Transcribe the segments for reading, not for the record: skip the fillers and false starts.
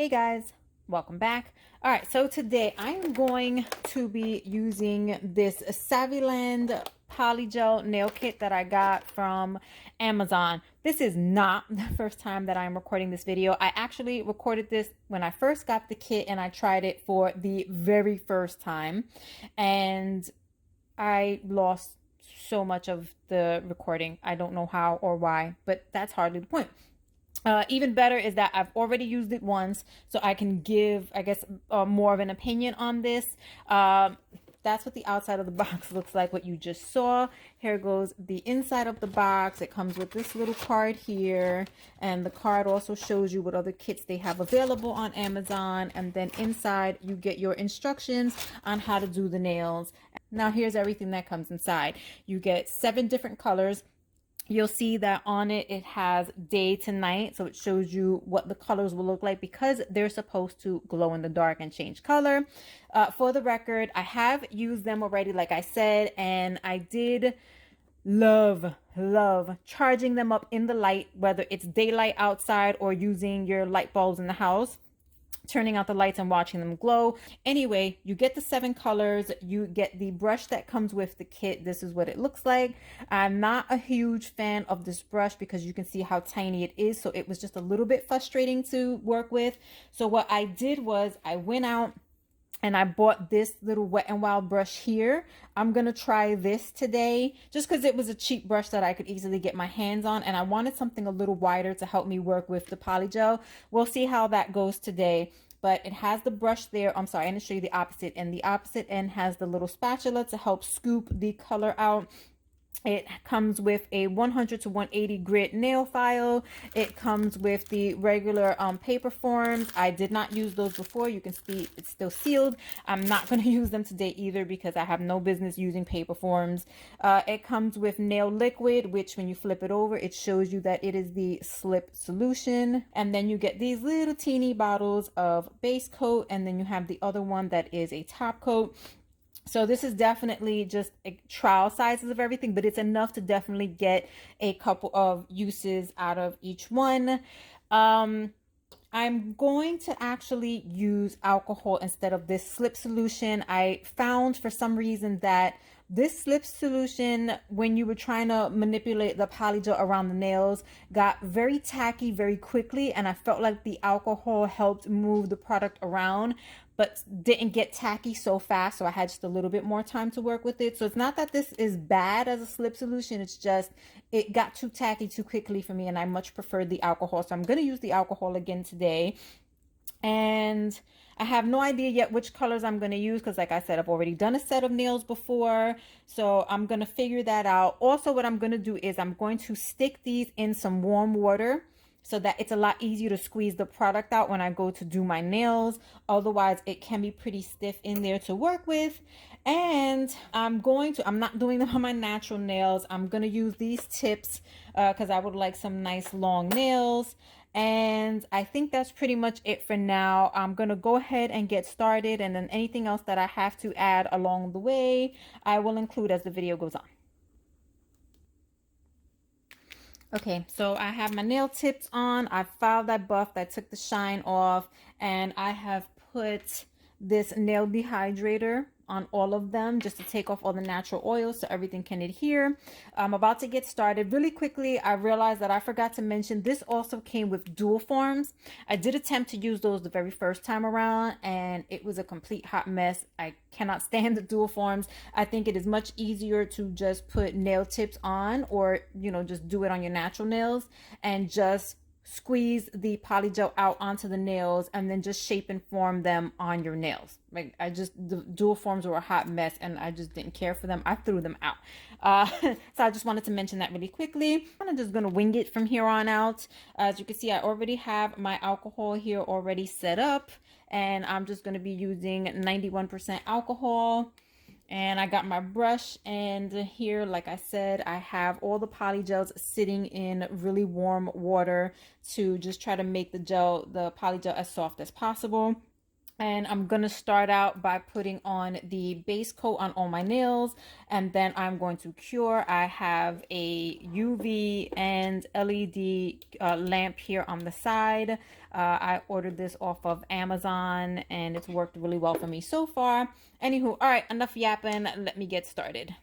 Hey guys, welcome back. All right, so today I'm going to be using this Saviland polygel nail kit that I got from Amazon. This is not the first time that I'm recording this video. I actually recorded this when I first got the kit and I tried it for the very first time, and I lost so much of the recording. I don't know how or why, but that's hardly the point. Even better is that I've already used it once, so I can give, I guess, more of an opinion on this. That's what the outside of the box looks like, what you just saw. Here goes the inside of the box. It comes with this little card here, and the card also shows you what other kits they have available on Amazon. And then inside, you get your instructions on how to do the nails. Now, here's everything that comes inside. You get 7 different colors. You'll see that on it, it has day to night. So it shows you what the colors will look like because they're supposed to glow in the dark and change color. For the record, I have used them already, like I said, and I did love charging them up in the light, whether it's daylight outside or using your light bulbs in the house, turning out the lights and watching them glow. Anyway, you get the 7 colors. You get the brush that comes with the kit. This is what it looks like. I'm not a huge fan of this brush because you can see how tiny it is, so it was just a little bit frustrating to work with. So what I did was I went out and I bought this little Wet n Wild brush here. I'm gonna try this today just because it was a cheap brush that I could easily get my hands on, and I wanted something a little wider to help me work with the polygel. We'll see how that goes today. But it has the brush there. I'm sorry, I'm gonna show you the opposite end. The opposite end has the little spatula to help scoop the color out. It comes with a 100 to 180 grit nail file. It comes with the regular paper forms. I did not use those before. You can see it's still sealed. I'm not going to use them today either because I have no business using paper forms. It comes with nail liquid, which when you flip it over, it shows you that it is the slip solution. And then you get these little teeny bottles of base coat, and then you have the other one that is a top coat. So this is definitely just a trial sizes of everything, but it's enough to definitely get a couple of uses out of each one. I'm going to actually use alcohol instead of this slip solution. I found for some reason that this slip solution, when you were trying to manipulate the polygel around the nails, got very tacky very quickly, and I felt like the alcohol helped move the product around but didn't get tacky so fast, so I had just a little bit more time to work with it. So it's not that this is bad as a slip solution, it's just it got too tacky too quickly for me, and I much preferred the alcohol. So I'm going to use the alcohol again today. And I have no idea yet which colors I'm going to use because, like I said, I've already done a set of nails before. So I'm going to figure that out. Also, what I'm going to do is I'm going to stick these in some warm water so that it's a lot easier to squeeze the product out when I go to do my nails. Otherwise, it can be pretty stiff in there to work with. And I'm not doing them on my natural nails. I'm going to use these tips because I would like some nice long nails. And I think that's pretty much it for now. I'm going to go ahead and get started, and then anything else that I have to add along the way, I will include as the video goes on. Okay, so I have my nail tips on. I filed that buff, I took the shine off, and I have put this nail dehydrator on all of them just to take off all the natural oils so everything can adhere. I'm about to get started. Really quickly, I realized that I forgot to mention this also came with dual forms. I did attempt to use those the very first time around, and it was a complete hot mess. I cannot stand the dual forms. I think it is much easier to just put nail tips on, or just do it on your natural nails and just squeeze the polygel out onto the nails and then just shape and form them on your nails. Like the dual forms were a hot mess and I just didn't care for them. I threw them out. So I just wanted to mention that really quickly. I'm just going to wing it from here on out. As you can see, I already have my alcohol here already set up, and I'm just going to be using 91% alcohol. And I got my brush, and here, like I said, I have all the polygels sitting in really warm water to just try to make the polygel as soft as possible. And I'm gonna start out by putting on the base coat on all my nails, and then I'm going to cure. I have a UV and LED lamp here on the side. I ordered this off of Amazon and it's worked really well for me so far. Anywho, all right, enough yapping. Let me get started.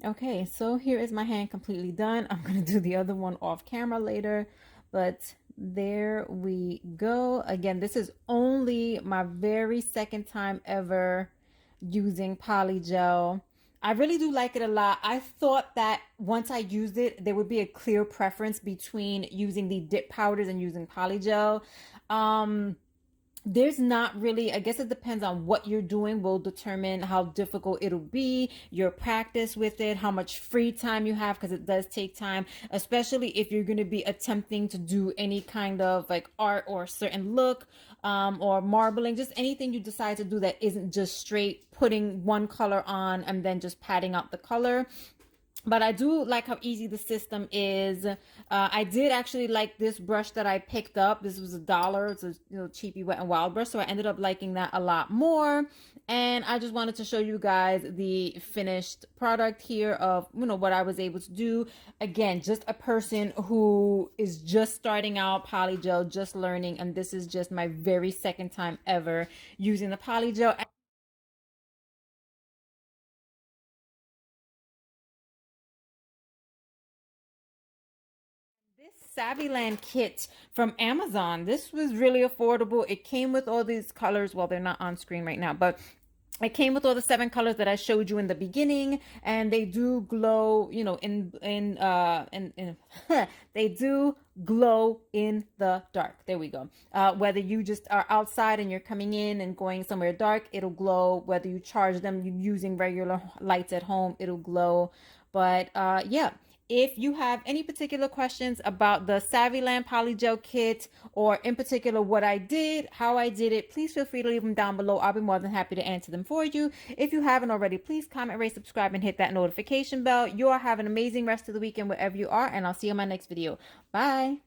Okay, so here is my hand completely done. I'm gonna do the other one off camera later, but there we go. Again, this is only my very second time ever using polygel. I really do like it a lot. I thought that once I used it, there would be a clear preference between using the dip powders and using polygel. Um, there's not really, I guess it depends on what you're doing will determine how difficult it'll be, your practice with it, how much free time you have, because it does take time, especially if you're going to be attempting to do any kind of like art or certain look, or marbling, just anything you decide to do that isn't just straight putting one color on and then just patting out the color. But I do like how easy the system is. I did actually like this brush that I picked up. This was $1. It's a cheapy Wet n Wild brush, so I ended up liking that a lot more. And I just wanted to show you guys the finished product here of what I was able to do. Again, just a person who is just starting out polygel, just learning, and this is just my very second time ever using the polygel. This Saviland kit from Amazon, this was really affordable. It came with all these colors. Well, they're not on screen right now, but it came with all the 7 colors that I showed you in the beginning, and they do glow, in they do glow in the dark. There we go. Whether you just are outside and you're coming in and going somewhere dark, it'll glow. Whether you charge them using regular lights at home, it'll glow. But yeah. If you have any particular questions about the Saviland Polygel Kit, or in particular what I did, how I did it, please feel free to leave them down below. I'll be more than happy to answer them for you. If you haven't already, please comment, rate, subscribe, and hit that notification bell. You all have an amazing rest of the weekend wherever you are, and I'll see you in my next video. Bye.